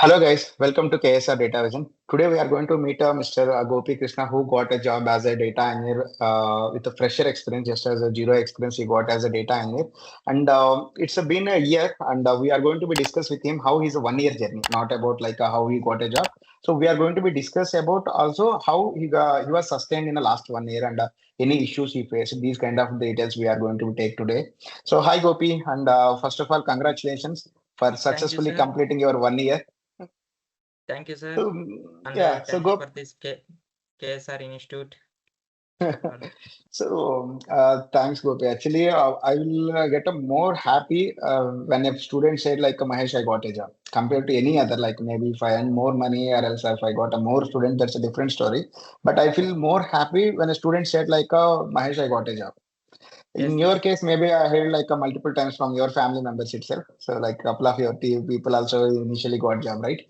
Hello guys, welcome to KSR Data Vision. Today we are going to meet Mr. Gopi Krishna who got a job as a data engineer with a fresher experience, just as a zero experience he got as a data engineer. And it's been a year and we are going to be discuss with him how his 1 year journey, not about like how he got a job. So we are going to be discuss about also how he was sustained in the last 1 year and any issues he faced. These kind of details we are going to take today. So hi Gopi and first of all congratulations for Thank you, successfully sir. completing your 1 year. Thank you, sir. So And yeah, so thank you go. for this KSR Institute. And Thanks, Gopi. Actually, I will get a more happy when a student said like Mahesh, I got a job compared to any other. Like maybe if I earn more money or else if I got a more student, that's a different story. But I feel more happy when a student said like Mahesh, I got a job. In yes, your yes, case, maybe I heard like multiple times from your family members itself. So like a couple of your people also initially got job, right?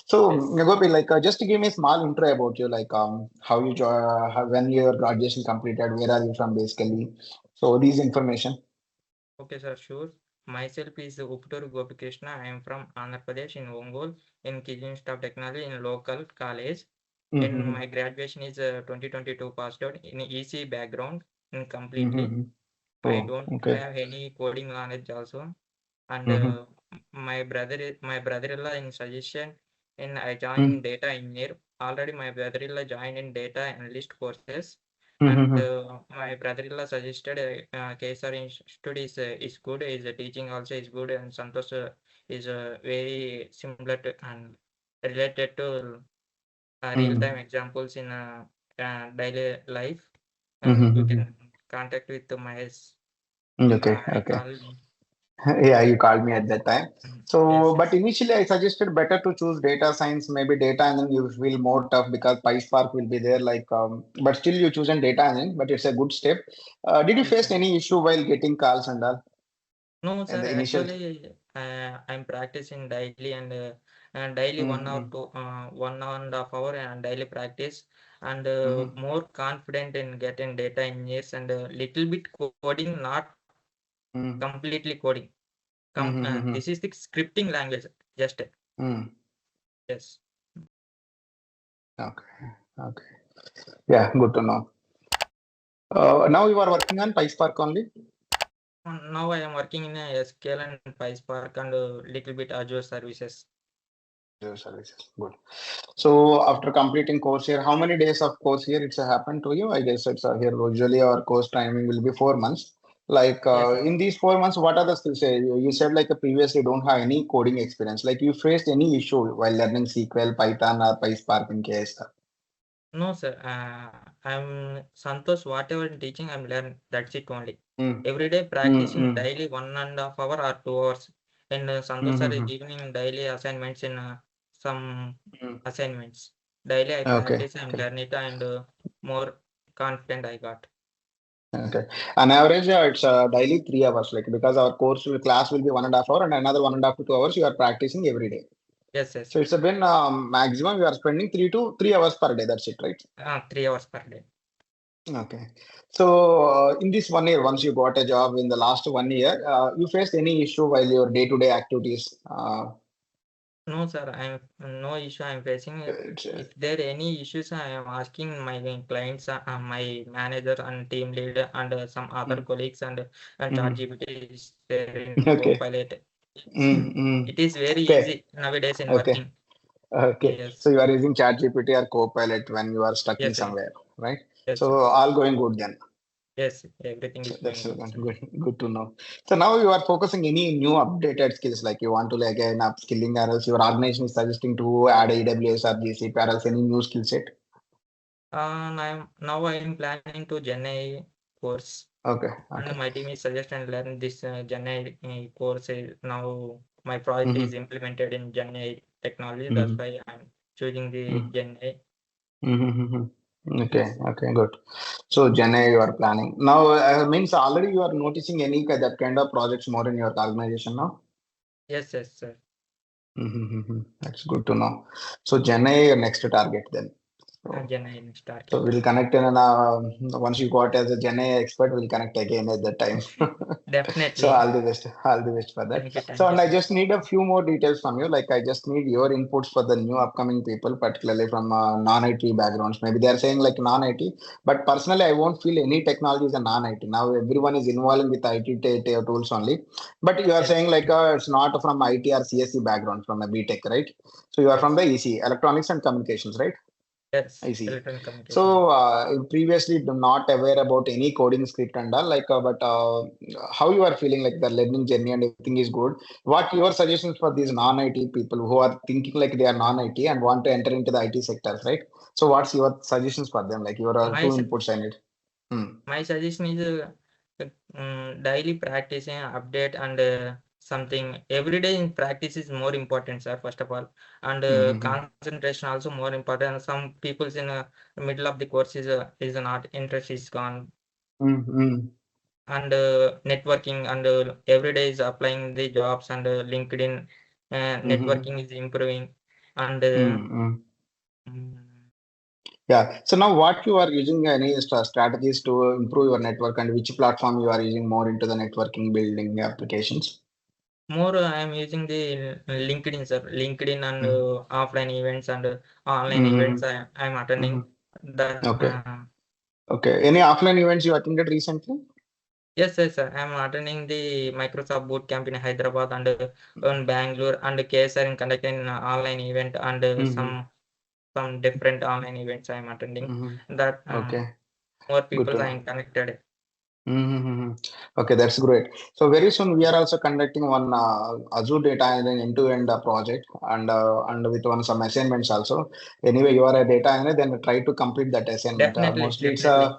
So yes. Gopi, like just to give me a small intro about you, like how you when your graduation completed, where are you from basically? So these information. Okay, sir, sure. Myself is Upturu Gopi Krishna. I am from Andhra Pradesh in Ongole in Key Staff Technology in local college. And Mm-hmm. my graduation is 2022 passed out in EC background and completely. Mm-hmm. I Oh, don't okay. have any coding knowledge also. And Mm-hmm. my brother-in-law in suggestion, and I joined Mm-hmm. data engineer. Already my brother-in-law joined in data analyst courses, and Mm-hmm. my brother-in-law suggested KSR Institute is good. Is teaching also is good, and Santosh is very similar to and related to real-time examples in daily life. You Mm-hmm. can contact with Mahesh. Okay, I okay. call. Yeah, you called me at that time. Yes, So, but yes. initially I suggested better to choose data science, maybe data, and then you feel more tough because PySpark will be there. Like, but still you chosen data, and then, but it's a good step. Did you Yes, face sir. any issue while getting calls and all No, in sir. the initial? Actually, I'm practicing daily and daily 1 hour Mm-hmm. to 1.5 hour and daily practice and Mm-hmm. more confident in getting data engineers and little bit coding, not completely coding. Mm-hmm. This is the scripting language. Just Mm-hmm. yes. Okay. Okay. Yeah, good to know. Now you are working on PySpark only. Now I am working in a SQL and PySpark and little bit Azure services. Azure services. Good. So after completing course here, how many days of course here it's happened to you? I guess it's here usually our course timing will be 4 months. Like Yes, yes. in these 4 months, what are the skills? You said like previously don't have any coding experience. Like you faced any issue while learning SQL, Python, or PySpark in case? No, sir. I'm Santosh. Whatever I'm teaching, I'm learning. That's it only. Mm, Every day mm, practicing mm, daily 1.5 hour or 2 hours. And Santosh sir is mm, giving daily assignments in some mm. assignments. Daily I Okay, practice and okay, learn it and more confident I got. okay. On average, it's daily 3 hours. Like because our class will be 1.5 hour and another 1.5 to 2 hours you are practicing every day. Yes, yes. So it's been maximum you are spending 3 to 3 hours per day. That's it, right? 3 hours per day. Okay. So in this 1 year, once you got a job in the last 1 year, you faced any issue while your day-to-day activities? No, sir. No issue I'm facing. It's, If there any issues, I am asking my clients, my manager and team leader and some other mm, colleagues and mm, ChatGPT is there in okay. Copilot. Mm, mm, It is very okay. easy nowadays in Okay. working. Okay. So Yes, you are using ChatGPT or Copilot when you are stuck in yes, sir. somewhere, right? Yes, So sir. all going good then. Yes, everything So is that's going good, sir. good. Good to know. So now you are focusing any new updated skills like you want to like an upskilling or else your organization is suggesting to add AWS or GCP or else any new skill set. Now I am planning to GenAI course. Okay. And Okay. my team is suggesting learn this GenAI course. Now my project is Mm-hmm. implemented in GenAI technology. That's Mm-hmm. why I'm choosing the Mm-hmm. GenAI. Mm-hmm. Okay. Yes, Okay. Good. So Janay, you are planning now. Means already you are noticing any that kind of projects more in your organization now. yes, yes, sir. Mm-hmm. That's good to know. So Janay, your next target then. Gen AI next So target. we'll connect in once you got as a Gen AI expert, we'll connect again at that time. So Definitely. all the best for that. So, Thank you, and I sir. just need a few more details from you. Like I just need your inputs for the new upcoming people, particularly from non-IT backgrounds. Maybe they are saying like non-IT, but personally, I won't feel any technology is a non-IT. Now everyone is involved with IT tools only. But you are Yes, saying like it's not from IT or CSE background, from a BTech, right? So you are from yes, the EC, Electronics and Communications, right? yes. I see. Electronic communication. So previously not aware about any coding script and all like but how you are feeling like the learning journey and everything is good. What your suggestions for these non-IT people who are thinking like they are non-IT and want to enter into the IT sectors, right? So what's your suggestions for them? Like your My two su- inputs I need. Hmm. my suggestion is daily practicing, update, and something every day in practice is more important, sir. First of all, and Mm-hmm. concentration also more important. Some people's in the middle of the course is not interest is gone, Mm-hmm. and networking, and every day is applying the jobs, and LinkedIn Mm-hmm. networking is improving, and Mm-hmm. mm, Yeah. So now what you are using any strategies to improve your network and which platform you are using more into the networking building applications? more I am using the LinkedIn, sir. LinkedIn and offline events and online events Mm-hmm. I'm attending. The Okay. Okay. Any offline events you attended recently? yes, yes, sir. I'm attending the Microsoft Boot Camp in Hyderabad and in Bangalore, and KSR in conducting online event, and Mm-hmm. some different online events I'm attending. Mm-hmm. That Okay. more Good people to I know. am connected. Mm-hmm. Okay, that's great. So very soon we are also conducting one Azure data engineering end-to-end project and with one some assignments also. Anyway, you are a data engineer, then try to complete that assignment. Definitely, Mostly definitely.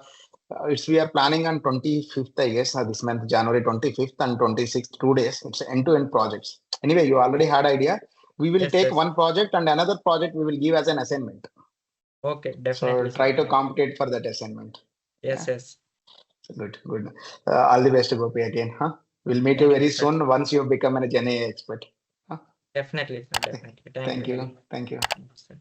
it's we are planning on 25th, I guess, this month, January 25th and 26th, 2 days. It's end-to-end projects. Anyway, you already had idea. We will Yes, take yes. one project and another project we will give as an assignment. Okay, So definitely, sir. try to compete for that assignment. Yes, Yeah, yes. good, good. All the best, Gopi, again. Huh? We'll meet you Thank you, very sir. soon once you become an Gen AI expert. Huh? Definitely, sir. Definitely. Thank you. Thank you. Thank you. Sir.